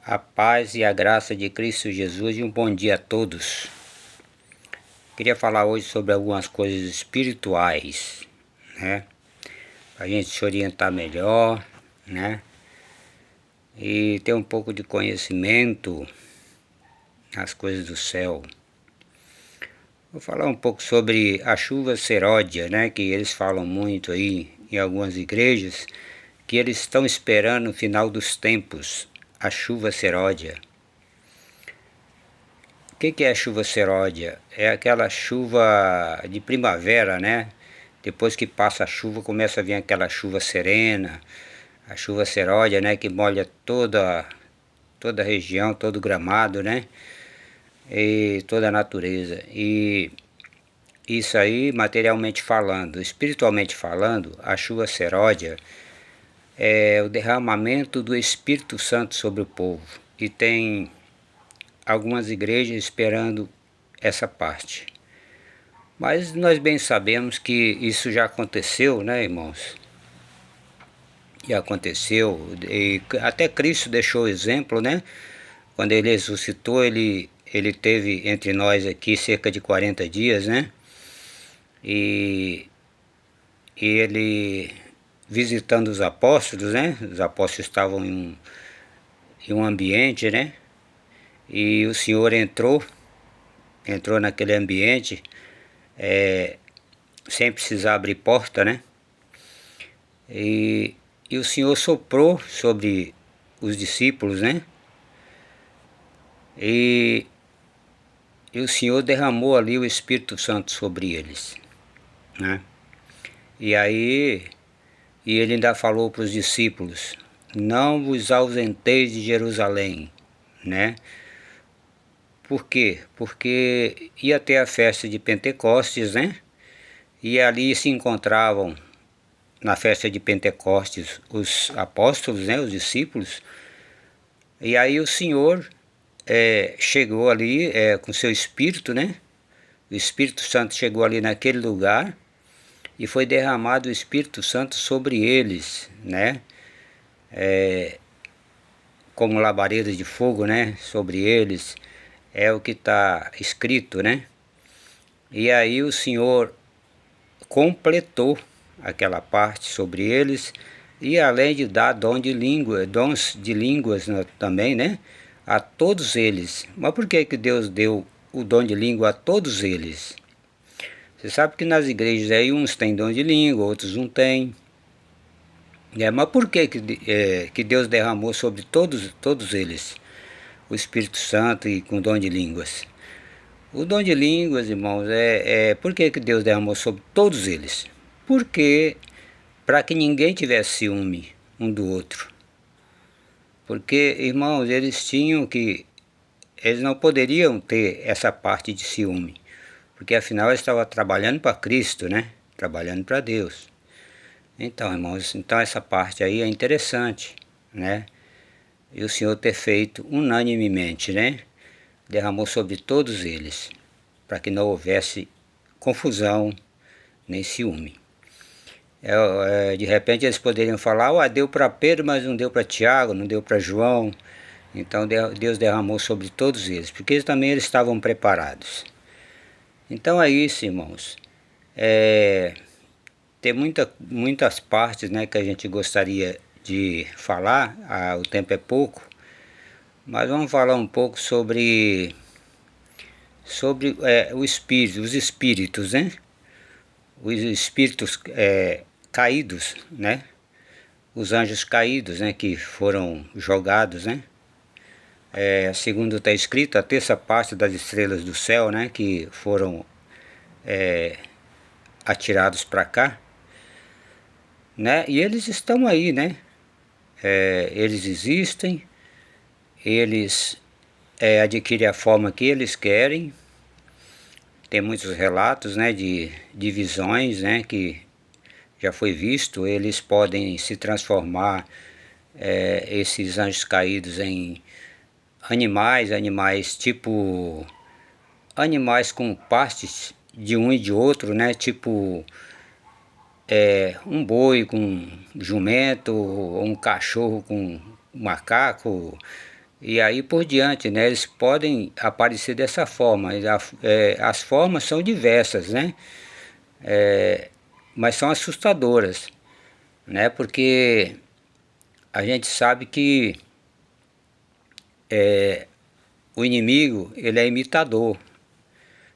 A paz e a graça de Cristo Jesus e um bom dia a todos. Queria falar hoje sobre algumas coisas espirituais, né? Para a gente se orientar melhor, né? E ter um pouco de conhecimento nas coisas do céu. Vou falar um pouco sobre a chuva seródia, né? Que eles falam muito aí em algumas igrejas, que eles estão esperando o final dos tempos, a chuva seródia. O que é a chuva seródia? É aquela chuva de primavera, né? Depois que passa a chuva, começa a vir aquela chuva serena, a chuva seródia, né? Que molha toda a região, todo o gramado, né? E toda a natureza. E isso aí, materialmente falando, espiritualmente falando, a chuva seródia é o derramamento do Espírito Santo sobre o povo. E tem algumas igrejas esperando essa parte. Mas nós bem sabemos que isso já aconteceu, né, irmãos? E aconteceu, e até Cristo deixou exemplo, né? Quando ele ressuscitou, ele teve entre nós aqui cerca de 40 dias, né? E ele visitando os apóstolos, né? Os apóstolos estavam em um ambiente, né? E o Senhor entrou naquele ambiente, sem precisar abrir porta, né? E o Senhor soprou sobre os discípulos, né? E o Senhor derramou ali o Espírito Santo sobre eles, né? E aí, ele ainda falou para os discípulos: não vos ausenteis de Jerusalém, né? Por quê? Porque ia ter a festa de Pentecostes, né? E ali se encontravam, na festa de Pentecostes, os apóstolos, né? Os discípulos. E aí o Senhor chegou ali com seu Espírito, né? O Espírito Santo chegou ali naquele lugar e foi derramado o Espírito Santo sobre eles, né? Como labaredas de fogo, né? Sobre eles, é o que está escrito, né? E aí o Senhor completou aquela parte sobre eles, e além de dar dons de línguas também, né? A todos eles. Mas por que Deus deu o dom de língua a todos eles? Você sabe que nas igrejas aí uns têm dom de língua, outros não têm. Mas por que Deus derramou sobre todos eles o Espírito Santo e com dom de línguas? O dom de línguas, irmãos, por que Deus derramou sobre todos eles? Porque para que ninguém tivesse ciúme um do outro. Porque, irmãos, eles não poderiam ter essa parte de ciúme, porque afinal eles estavam trabalhando para Cristo, né? Trabalhando para Deus. Então, irmãos, essa parte aí é interessante, né? E o Senhor ter feito unanimemente, né? Derramou sobre todos eles, para que não houvesse confusão nem ciúme. De repente eles poderiam falar: deu para Pedro, mas não deu para Tiago, não deu para João. Então Deus derramou sobre todos eles, porque eles estavam preparados. Então é isso, irmãos. Tem muitas partes, né, que a gente gostaria de falar, o tempo é pouco, mas vamos falar um pouco sobre o espírito, os espíritos, né? Os espíritos caídos, né? Os anjos caídos, né, que foram jogados, né? Segundo está escrito, a terça parte das estrelas do céu, né, que foram atirados para cá, né? E eles estão aí, né? Eles existem, eles adquirem a forma que eles querem. Tem muitos relatos, né, de visões, né, que já foi visto. Eles podem se transformar, esses anjos caídos, em animais tipo animais com partes de um e de outro, né? Tipo um boi com jumento, ou um cachorro com um macaco. E aí por diante, né? Eles podem aparecer dessa forma. As formas são diversas, né? Mas são assustadoras, né? Porque a gente sabe que o inimigo, ele é imitador.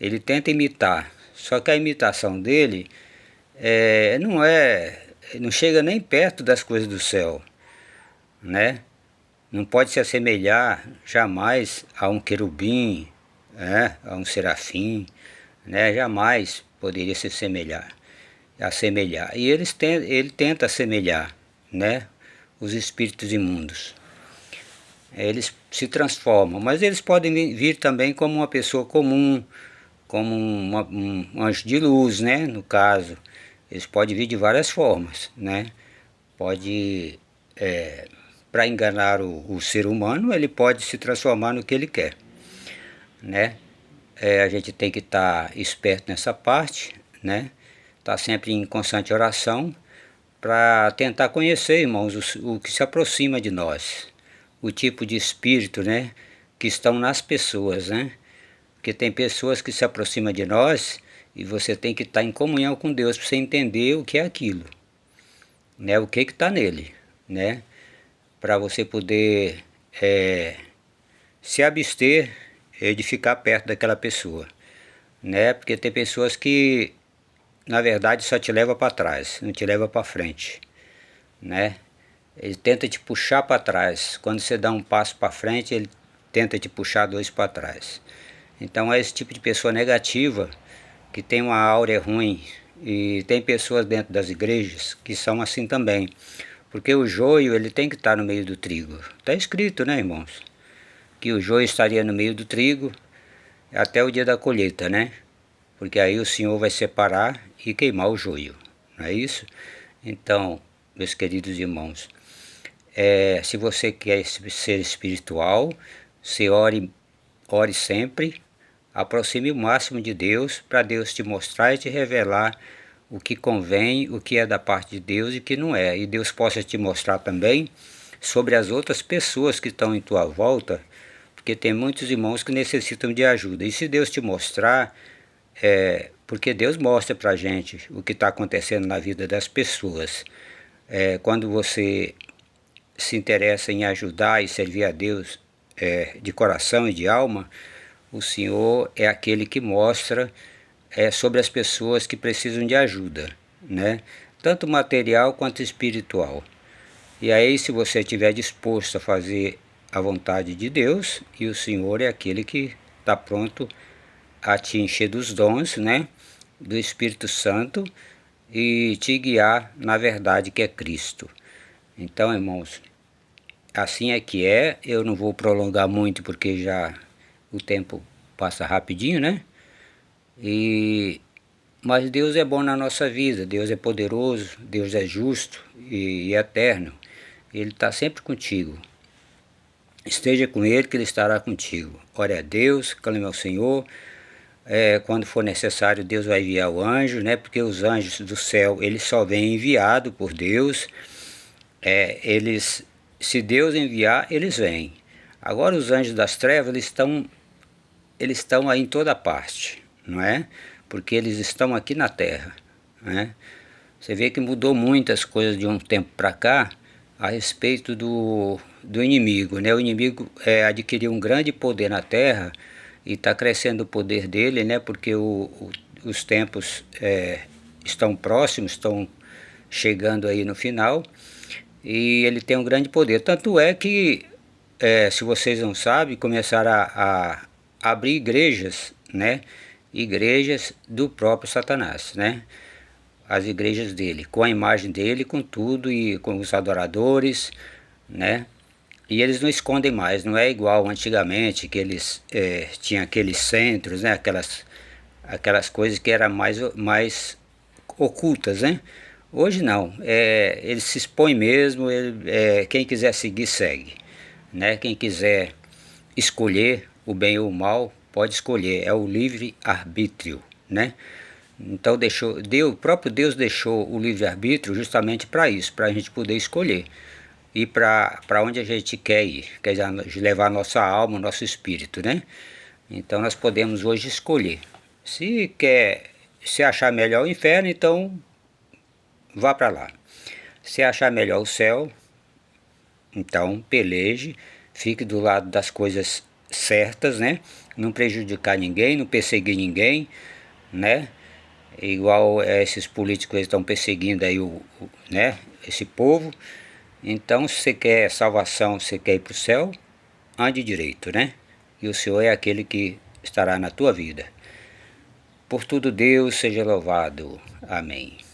Ele tenta imitar. Só que a imitação dele não chega nem perto das coisas do céu, né? Não pode se assemelhar jamais a um querubim, a um serafim, né? Jamais poderia se assemelhar. E ele tenta assemelhar, né? Os espíritos imundos. Eles se transformam, mas eles podem vir também como uma pessoa comum, como um anjo de luz, né? No caso, eles podem vir de várias formas, né? Pode, para enganar o ser humano, ele pode se transformar no que ele quer, né? A gente tem que estar esperto nessa parte, né? Estar sempre em constante oração para tentar conhecer, irmãos, o que se aproxima de nós, o tipo de espírito, né? Que estão nas pessoas, né? Porque tem pessoas que se aproximam de nós e você tem que estar em comunhão com Deus para você entender o que é aquilo, né? O que está nele, né? Para você poder se abster de ficar perto daquela pessoa, né? Porque tem pessoas que na verdade só te leva para trás, não te leva para frente, né? Ele tenta te puxar para trás. Quando você dá um passo para frente, ele tenta te puxar dois para trás. Então é esse tipo de pessoa negativa que tem uma áurea ruim. E tem pessoas dentro das igrejas que são assim também. Porque o joio ele tem que estar no meio do trigo. Está escrito, né, irmãos? Que o joio estaria no meio do trigo até o dia da colheita, né? Porque aí o Senhor vai separar e queimar o joio. Não é isso? Então, meus queridos irmãos, se você quer ser espiritual, você ore sempre, aproxime o máximo de Deus, para Deus te mostrar e te revelar o que convém, o que é da parte de Deus e o que não é. E Deus possa te mostrar também sobre as outras pessoas que estão em tua volta, porque tem muitos irmãos que necessitam de ajuda. E se Deus te mostrar, porque Deus mostra para a gente o que está acontecendo na vida das pessoas. Quando você se interessa em ajudar e servir a Deus de coração e de alma, o Senhor é aquele que mostra sobre as pessoas que precisam de ajuda, né? Tanto material quanto espiritual. E aí, se você estiver disposto a fazer a vontade de Deus, e o Senhor é aquele que está pronto a te encher dos dons, né? Do Espírito Santo e te guiar na verdade que é Cristo. Então, irmãos, assim é que é. Eu não vou prolongar muito porque já o tempo passa rapidinho, né? Mas Deus é bom na nossa vida, Deus é poderoso, Deus é justo e eterno. Ele está sempre contigo. Esteja com Ele que Ele estará contigo. Ore a Deus, clame ao Senhor. Quando for necessário, Deus vai enviar o anjo, né? Porque os anjos do céu, eles só vêm enviados por Deus. Se Deus enviar, eles vêm. Agora os anjos das trevas, eles estão aí em toda parte, não é? Porque eles estão aqui na terra, né? Você vê que mudou muitas coisas de um tempo para cá a respeito do inimigo, né? O inimigo adquiriu um grande poder na terra e está crescendo o poder dele, né? Porque os tempos estão próximos, estão chegando aí no final e ele tem um grande poder. Tanto é que, se vocês não sabem, começaram a abrir igrejas, né? Igrejas do próprio Satanás, né? As igrejas dele, com a imagem dele, com tudo e com os adoradores, né? E eles não escondem mais, não é igual antigamente que eles tinham aqueles centros, né? Aquelas coisas que eram mais ocultas, né? Hoje não, eles se expõem mesmo, quem quiser seguir, segue, né? Quem quiser escolher o bem ou o mal, pode escolher, é o livre-arbítrio, né? Então o próprio Deus deixou o livre-arbítrio justamente para isso, para a gente poder escolher. ir para onde a gente quer ir, quer dizer, levar nossa alma, nosso espírito, né? Então nós podemos hoje escolher. Se achar melhor o inferno, então vá para lá. Se achar melhor o céu, então peleje, fique do lado das coisas certas, né? Não prejudicar ninguém, não perseguir ninguém, né? Igual esses políticos estão perseguindo aí né? Esse povo. Então, se você quer salvação, se você quer ir para o céu, ande direito, né? E o Senhor é aquele que estará na tua vida. Por tudo Deus seja louvado. Amém.